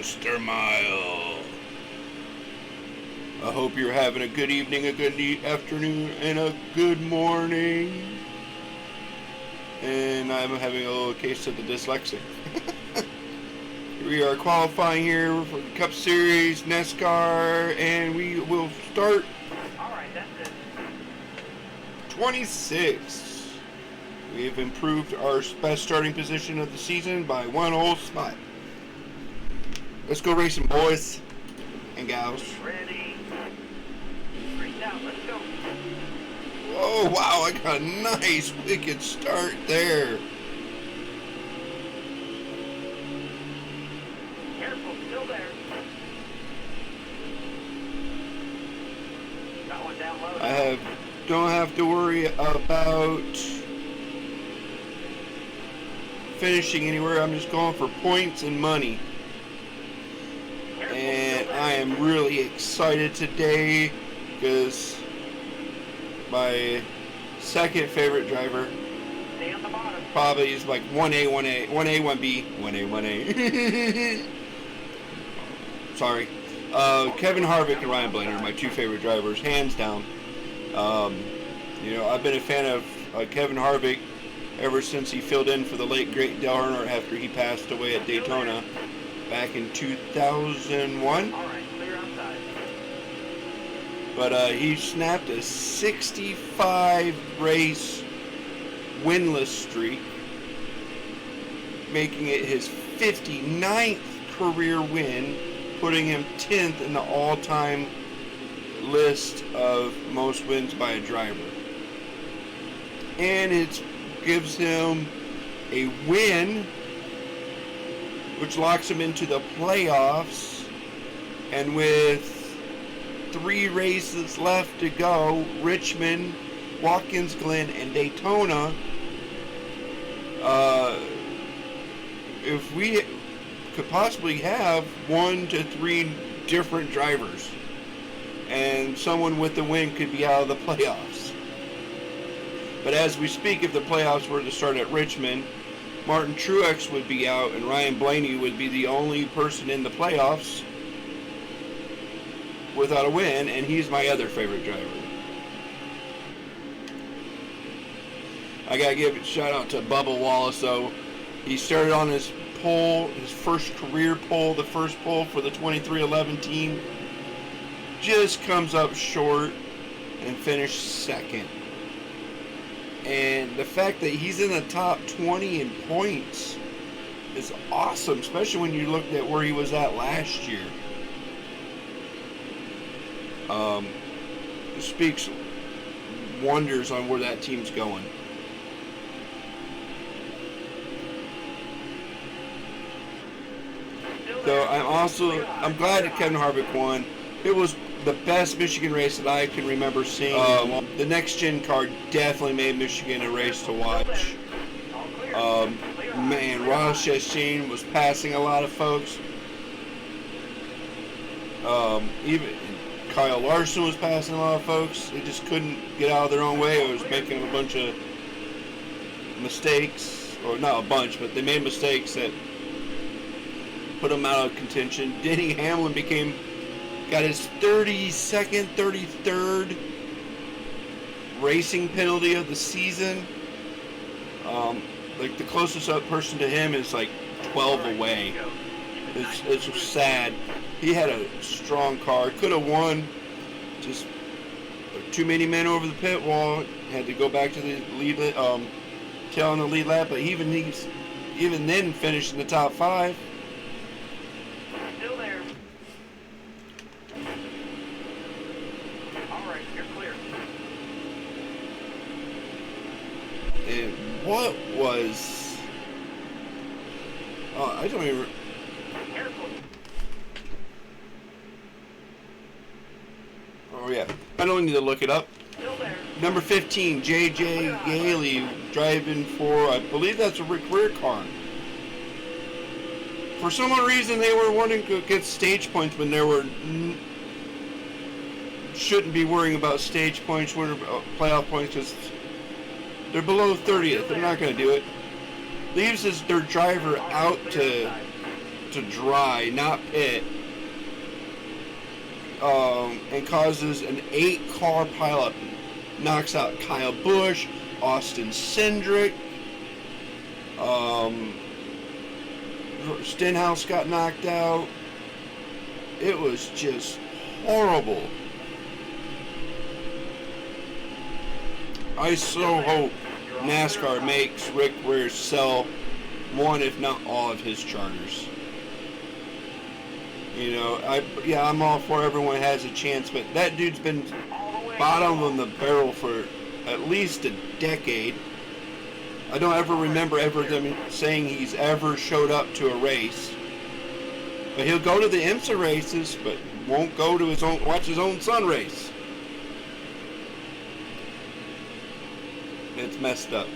Coaster Mile. I hope you're having a good evening, a good afternoon, and a good morning. And I'm having a little case of the dyslexic. We are qualifying here for the Cup Series, NASCAR, and we will start 26. We have improved our best starting position of the season by one whole spot. Let's go racing, boys and gals. Ready. Green out, let's go. Oh, wow, I got a nice wicked start there. Careful, still there. Got one down low. Don't have to worry about finishing anywhere. I'm just going for points and money. And I am really excited today because my second favorite driver Stay on the bottom. probably is like 1A, 1B, 1A. Sorry. Kevin Harvick and Ryan Blaney are my two favorite drivers, hands down. I've been a fan of Kevin Harvick ever since he filled in for the late great Dale Earnhardt after he passed away at Daytona back in 2001. All right, clear outside. But he snapped a 65 race winless streak, making it his 59th career win, putting him 10th in the all-time list of most wins by a driver. And it gives him a win, which locks him into the playoffs. And with 3 races left to go, Richmond, Watkins Glen, and Daytona, if we could possibly have 1 to 3 different drivers, and someone with the win could be out of the playoffs. But as we speak, if the playoffs were to start at Richmond, Martin Truex would be out and Ryan Blaney would be the only person in the playoffs without a win, and he's my other favorite driver. I gotta give a shout out to Bubba Wallace though. He started on his pole, his first career pole, the first pole for the 2311 team. Just comes up short and finished second. And the fact that he's in the top 20 in points is awesome, especially when you looked at where he was at last year. It speaks wonders on where that team's going. So I'm glad that Kevin Harvick won. It was the best Michigan race that I can remember seeing. The next gen car definitely made Michigan a race to watch. Ross Chastain was passing a lot of folks. Even Kyle Larson was passing a lot of folks. They just couldn't get out of their own way. It was making a bunch of mistakes, or not a bunch, but they made mistakes that put them out of contention. Denny Hamlin got his 32nd, 33rd racing penalty of the season. The closest up person to him is like 12 away. It's sad. He had a strong car. Could have won. Just too many men over the pit wall. Had to go back to the lead, tail on the lead lap. But even then finished in the top 5. Still there. All right, you're clear. And what was... I don't even... Careful. Oh, yeah. I don't need to look it up. Still there. Number 15, J.J. Gailey, driving for, I believe that's a Rick Rear car. For some reason, they were wanting to get stage points when there were... shouldn't be worrying about stage points, playoff points, because they're below 30th. They're not going to do it. Leaves their driver out to to dry, not pit, and causes an 8-car pileup. Knocks out Kyle Busch, Austin Cindric, Stenhouse got knocked out. It was just horrible. I so hope NASCAR makes Rick Ware sell one, if not all, of his charters. You know, I'm all for everyone has a chance, but that dude's been bottom of the barrel for at least a decade. I don't ever remember them saying he's ever showed up to a race. But he'll go to the IMSA races, but won't go to watch his own son race. It's messed up.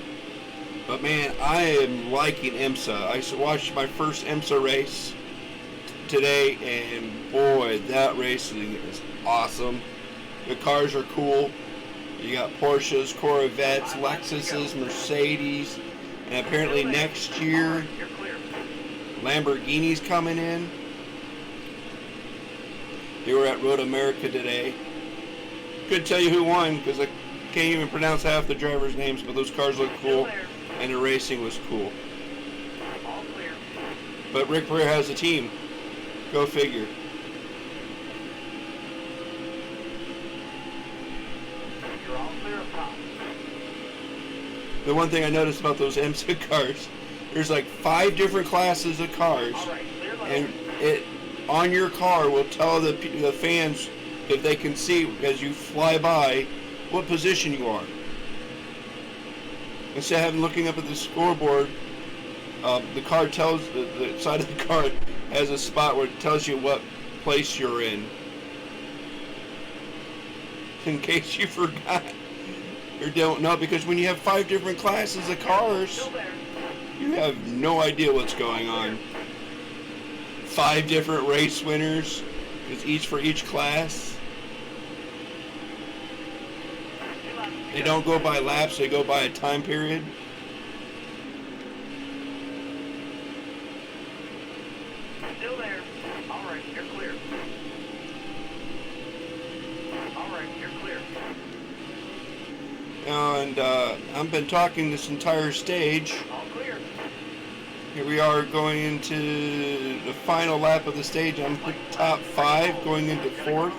But man, I am liking IMSA. I watched my first IMSA race today, and boy, that racing is awesome. The cars are cool. You got Porsches, Corvettes, Lexuses, Mercedes, and apparently next year Lamborghini's coming in. They were at Road America today. Couldn't tell you who won because I can't even pronounce half the drivers' names, but those cars look cool and the racing was cool. But Rick Ware has a team. Go figure. The one thing I noticed about those IMSA cars, there's like 5 different classes of cars, and it on your car will tell the fans, if they can see as you fly by, what position you are. Instead of having looking up at the scoreboard, the car tells the side of the car has a spot where it tells you what place you're in case you forgot or don't know, because when you have 5 different classes of cars, you have no idea what's going on. 5 different race winners, is each for each class. They don't go by laps, they go by a time period. Still there. All right, you're clear. All right, you're clear. And I've been talking this entire stage. All clear. Here we are going into the final lap of the stage. I'm top 5 going into 4th.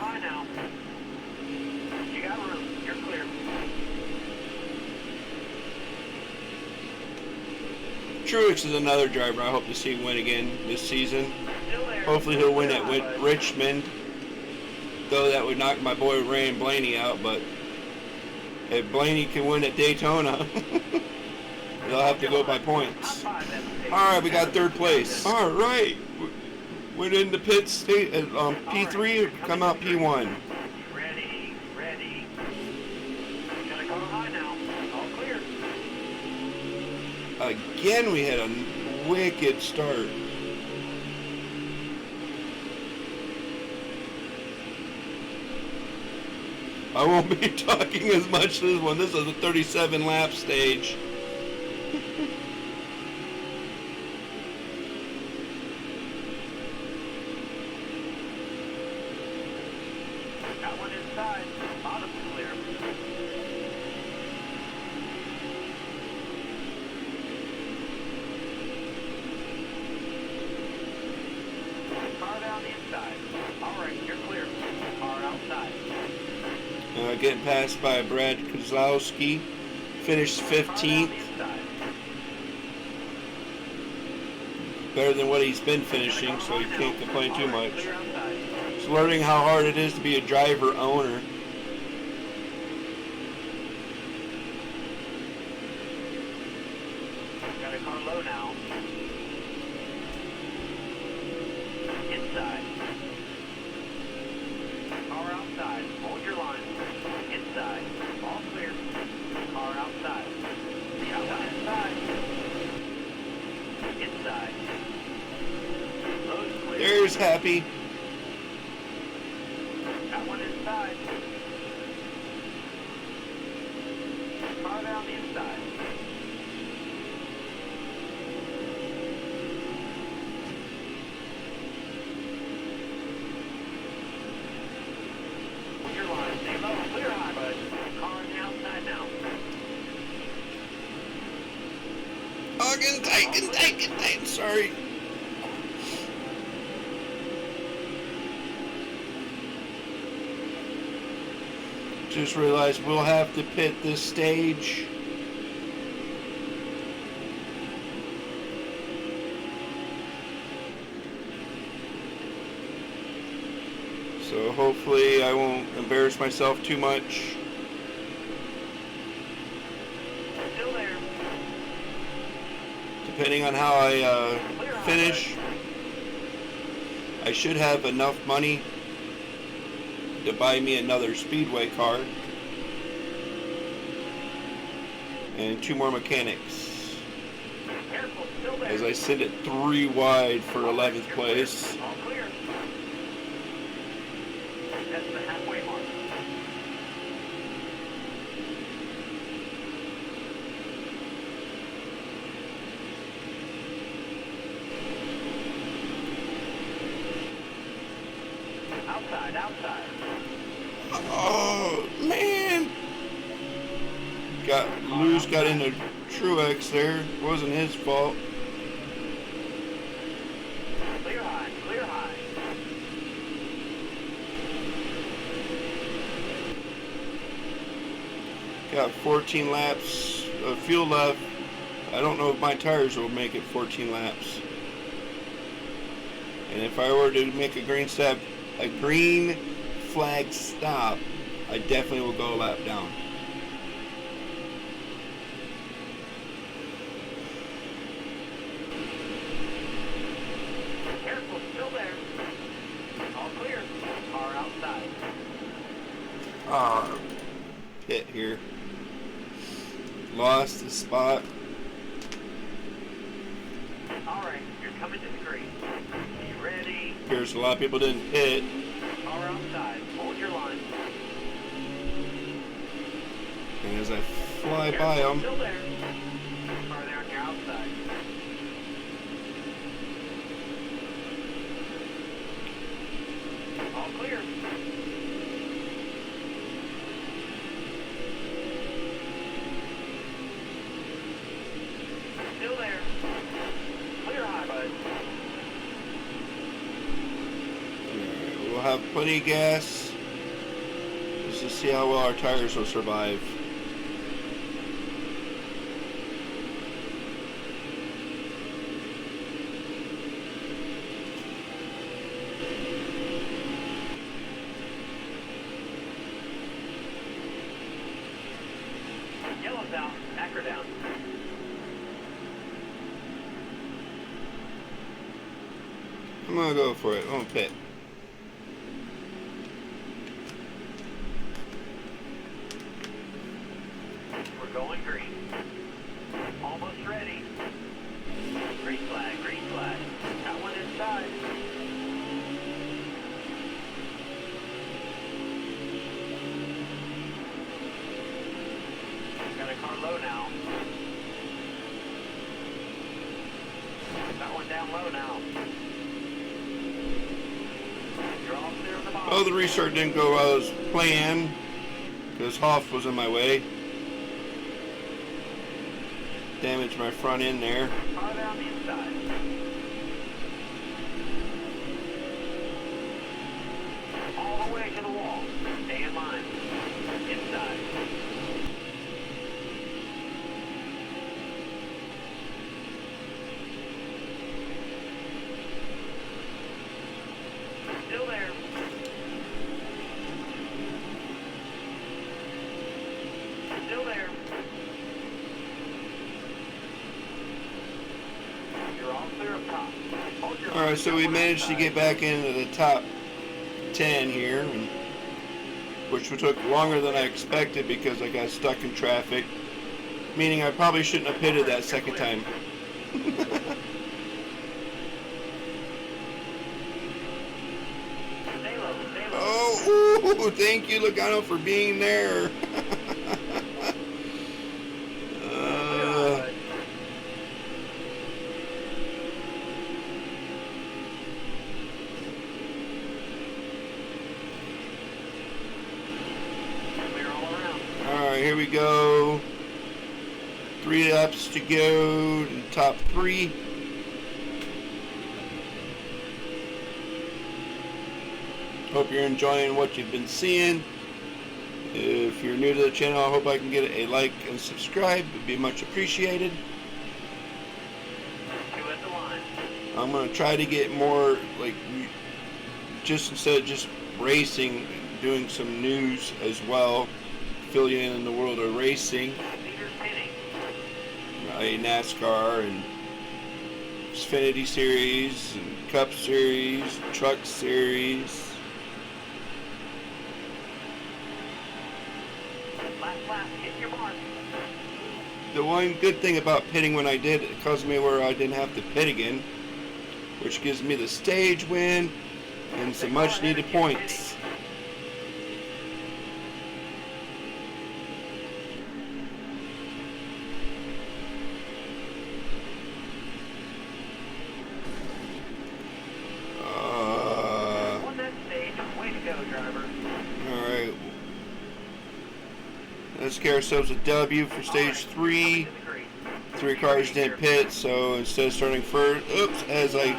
You got room. You're clear. Truex is another driver I hope to see win again this season. Still there. Hopefully he'll win at Richmond. Though that would knock my boy Ryan Blaney out, but if Blaney can win at Daytona, they'll have to go by points. Alright, we got 3rd place. Alright. Went into pit state at P3, come out P1. Ready. Gotta go high now. All clear. Again, we had a wicked start. I won't be talking as much this one. This is a 37 lap stage. Got one inside. Bottom clear. Car down the inside. All right, you're clear. Car outside. Getting passed by Brad Kozlowski. Finished 15th. Better than what he's been finishing, so he can't complain too much. He's learning how hard it is to be a driver owner. Got a car low now. Inside. Car outside. Hold your line. Inside. All clear. Car outside. Got one inside. Inside. Low's clear. There's Happy. Got one inside. Car down the inside. I'm sorry. Just realized we'll have to pit this stage. So hopefully I won't embarrass myself too much. Still there. Depending on how I finish, I should have enough money to buy me another speedway car and 2 more mechanics, Careful, still there. as I sit at 3 wide for 11th place. All clear. That's the halfway mark. Outside, outside. Oh man! Got into Truex there. It wasn't his fault. Clear high, clear high. Got 14 laps of fuel left. I don't know if my tires will make it 14 laps. And if I were to make a green flag stop, I definitely will go a lap down. Careful, still there. All clear. Car outside. Pit here. Lost the spot. All right, you're coming to the green. Be ready. Appears a lot of people didn't pit. Car outside. Hold your line. And as I fly Careful, by them, still there. Car there on your outside. All clear. Still there. Clear high, bud. we'll have plenty of gas. Just to see how well our tires will survive. Yellow's out. Anchor down. I'm gonna go for it. I'm gonna pit. We're going green. Almost ready. Green flag, green flag. Got one inside. Got a car low now. Got one down low now. You're all clear on the bottom. Oh, the restart didn't go as planned because Hoff was in my way. Damaged my front end there. Car there on the inside. All the way to the wall. Stay in line. Inside. Still there. Still there. You're all clear up top. Hold your Alright, so we managed to get back into the top 10 here, which took longer than I expected because I got stuck in traffic, meaning I probably shouldn't have pitted that second time. Stay low, stay low. Oh, ooh, thank you, Logano, for being there. Clear all around. Alright, here we go. 3 laps to go in the top 3. Hope you're enjoying what you've been seeing. If you're new to the channel, I hope I can get a like and subscribe. It would be much appreciated. I'm going to try to get more, like, just instead of just racing, doing some news as well, fill you in the world of racing. A NASCAR and Xfinity Series and Cup Series, Truck Series. The one good thing about pitting when I did, it caused me where I didn't have to pit again, which gives me the stage win and some much needed points. Alright. Let's get ourselves a W for stage 3. 3 cars didn't pit, so instead of starting first, oops, as I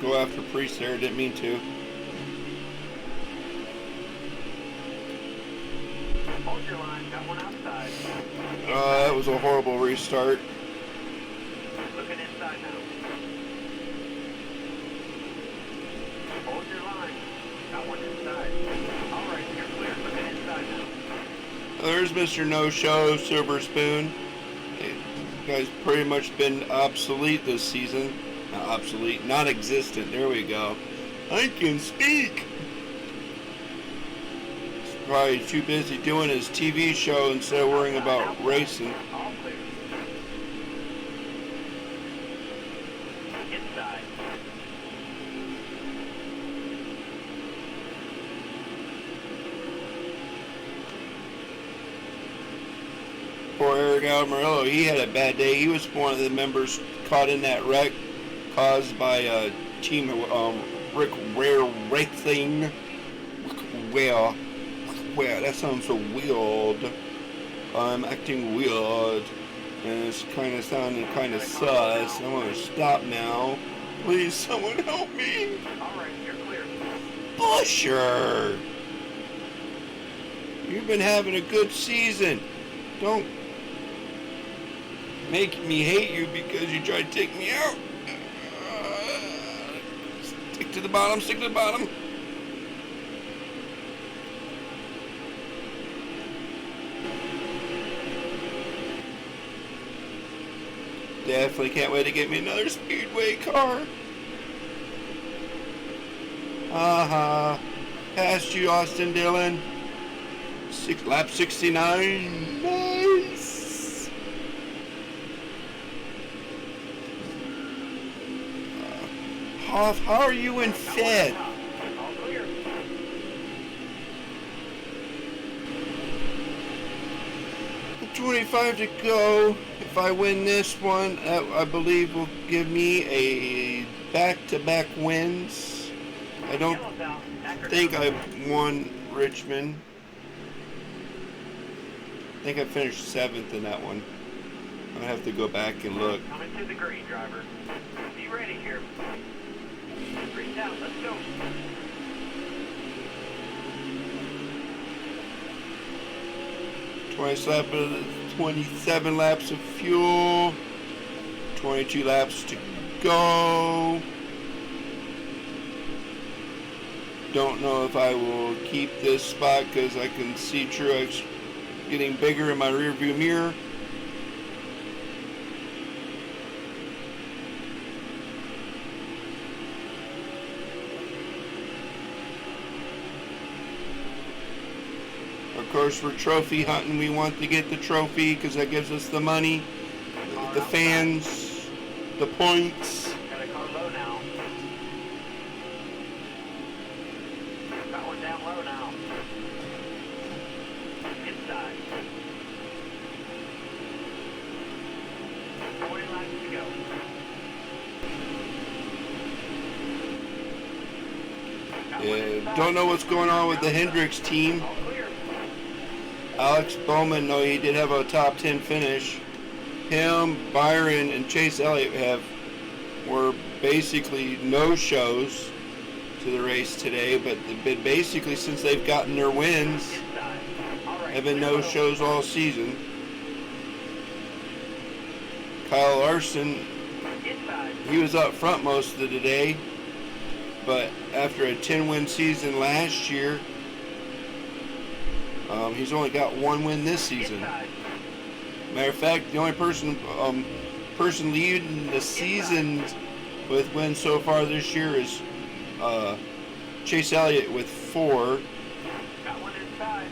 go after Priest there, didn't mean to. Hold your line, got one outside. That was a horrible restart. Looking inside now. Hold your line, got one inside. Alright, you're clear, looking inside now. There's Mr. No-Show, Silver Spoon. You guys pretty much been obsolete this season. Not obsolete, non-existent. There we go. I can speak. He's probably too busy doing his TV show instead of worrying about racing. All clear. Inside. Poor Eric Almarillo, he had a bad day. He was one of the members caught in that wreck caused by Team Rick Rare Racing. Well, that sounds so weird. I'm acting weird, and it's kind of sounding kind of sus. I want to stop now. Please, someone help me. Alright, you're clear. Busher, you've been having a good season. Don't make me hate you because you tried to take me out. Stick to the bottom, stick to the bottom. Definitely can't wait to get me another Speedway car. Past you, Austin Dillon. Lap 69. Nice. Hoff, how are you in fifth? All clear. 25 to go. If I win this one, I believe will give me a back-to-back wins. I don't think I've won Richmond. I think I finished 7th in that one. I'm gonna have to go back and look. Coming to the green, driver. Be ready here. Green down, let's go. Lap of 27 laps of fuel. 22 laps to go. Don't know if I will keep this spot because I can see Truex getting bigger in my rear view mirror. Of course, we're trophy hunting. We want to get the trophy because that gives us the money, the fans, the points. Got a car low now. Got one down low now. Inside. 40 laps to go. Don't know what's going on with the Hendricks team. All clear. Alex Bowman, though, he did have a top 10 finish. him, Byron, and Chase Elliott were basically no shows to the race today, but basically since they've gotten their wins, have been no shows all season. Kyle Larson, he was up front most of the day, but after a 10-win season last year, he's only got one win this season. Matter of fact, the only person leading the season with wins so far this year is Chase Elliott with 4. Got one inside.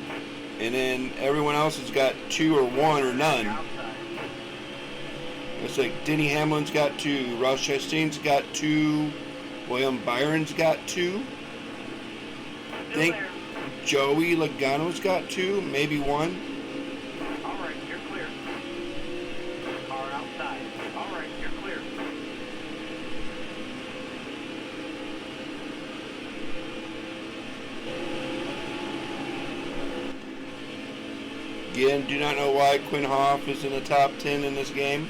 And then everyone else has got 2 or 1 or none. It's like Denny Hamlin's got 2, Ross Chastain's got 2, William Byron's got 2. I think Joey Logano's got 2, maybe 1. All right, you're clear. Car outside. All right, you're clear. Again, do not know why Quinn Hoff is in the top 10 in this game.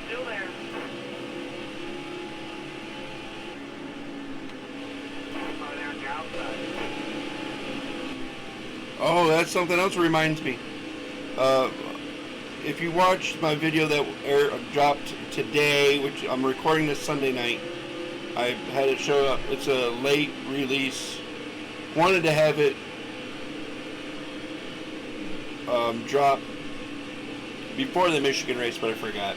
Still there. Oh, they're on your outside. Oh, that's something else that reminds me. If you watched my video that dropped today, which I'm recording this Sunday night, I had it show up. It's a late release. Wanted to have it drop before the Michigan race, but I forgot.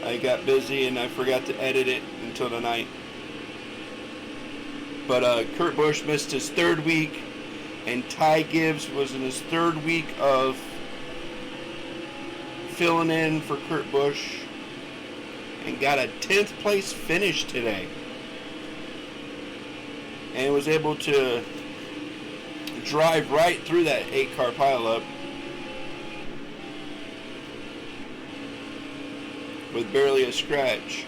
I got busy and I forgot to edit it until tonight. But Kurt Busch missed his 3rd week, and Ty Gibbs was in his 3rd week of filling in for Kurt Busch and got a 10th place finish today, and was able to drive right through that 8-car pileup with barely a scratch.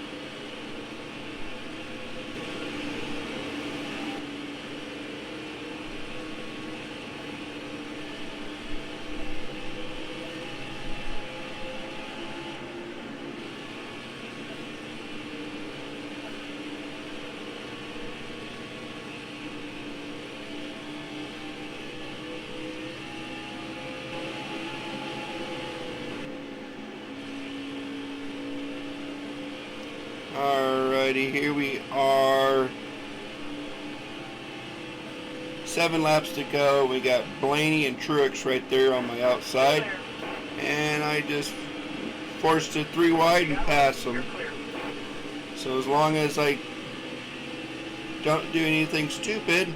Alrighty, here we are. 7 laps to go. We got Blaney and Truex right there on my outside. And I just forced it 3 wide and passed them. So as long as I don't do anything stupid,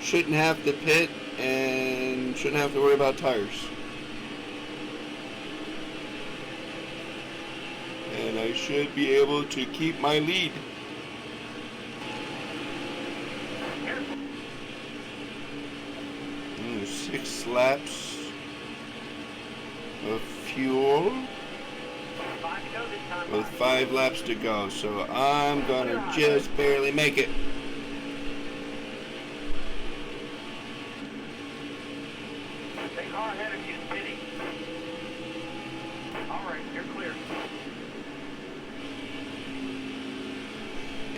shouldn't have to pit and shouldn't have to worry about tires. And I should be able to keep my lead. And 6 laps of fuel with 5 laps to go. So I'm gonna just barely make it. The car ahead of you is pitting. All right, you're clear.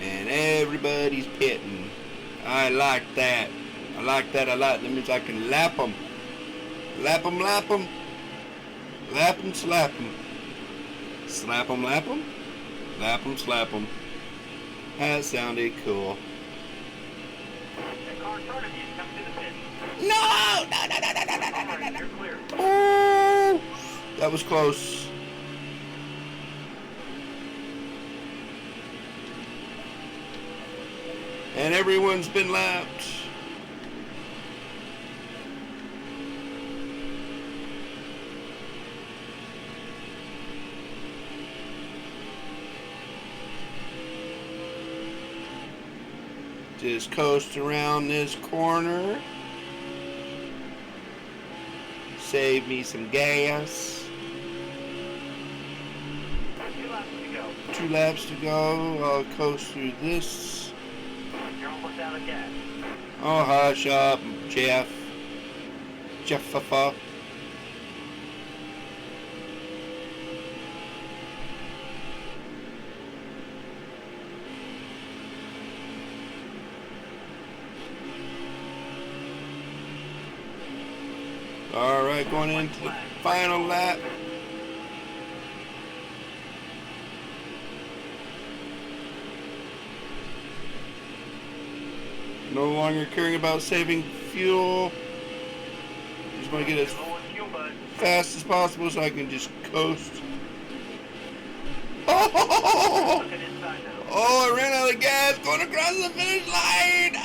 And everybody's pitting. I like that. I like that a lot. That means I can lap them. Lap them, lap them. Lap them, slap them. Slap them, lap them. Lap them, slap them. That sounded cool. The car in front of you is coming to the pit. No! No, no, no, no, no, no, no, All no, right, no. you're clear. Oh! That was close. And everyone's been lapped. Just coast around this corner. Save me some gas. 2 laps to go. 2 laps to go. I'll coast through this. You're almost out of gas. Oh, hush up, Jeff. Jeffafa. All right, going into the final lap. No longer caring about saving fuel. Just want to get as fast as possible so I can just coast. Oh! Oh, I ran out of gas going across the finish line.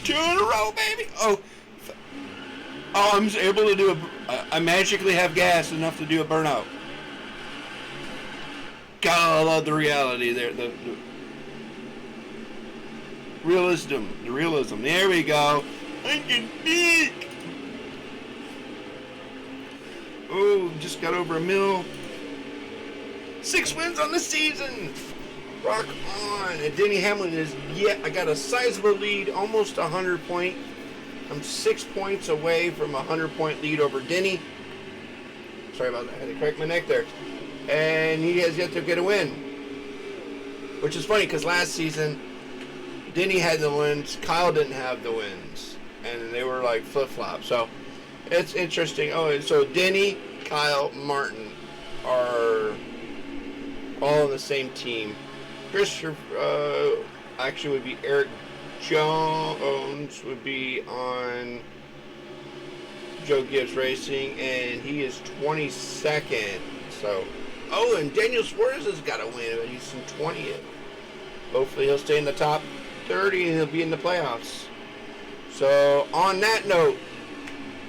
Two in a row, baby. Oh, I'm able to do I magically have gas enough to do a burnout. God, I love the reality there. The realism. The realism. There we go. I can peek. Oh, just got over a mil. 6 wins on the season. Rock on. And Denny Hamlin is, I got a sizable lead, almost 100 point. I'm 6 points away from a 100-point lead over Denny. Sorry about that. I had to crack my neck there. And he has yet to get a win. Which is funny because last season, Denny had the wins, Kyle didn't have the wins. And they were like flip-flop. So it's interesting. Oh, so Denny, Kyle, Martin are all on the same team. Christopher actually would be Eric Jones would be on Joe Gibbs Racing, and he is 22nd. So, oh, and Daniel Suarez has got a win, but he's in 20th. Hopefully he'll stay in the top 30 and he'll be in the playoffs. So, on that note,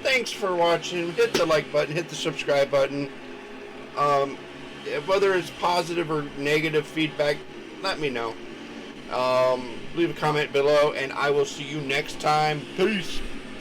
thanks for watching. Hit the like button, hit the subscribe button. Whether it's positive or negative feedback, let me know. Leave a comment below, and I will see you next time. Peace.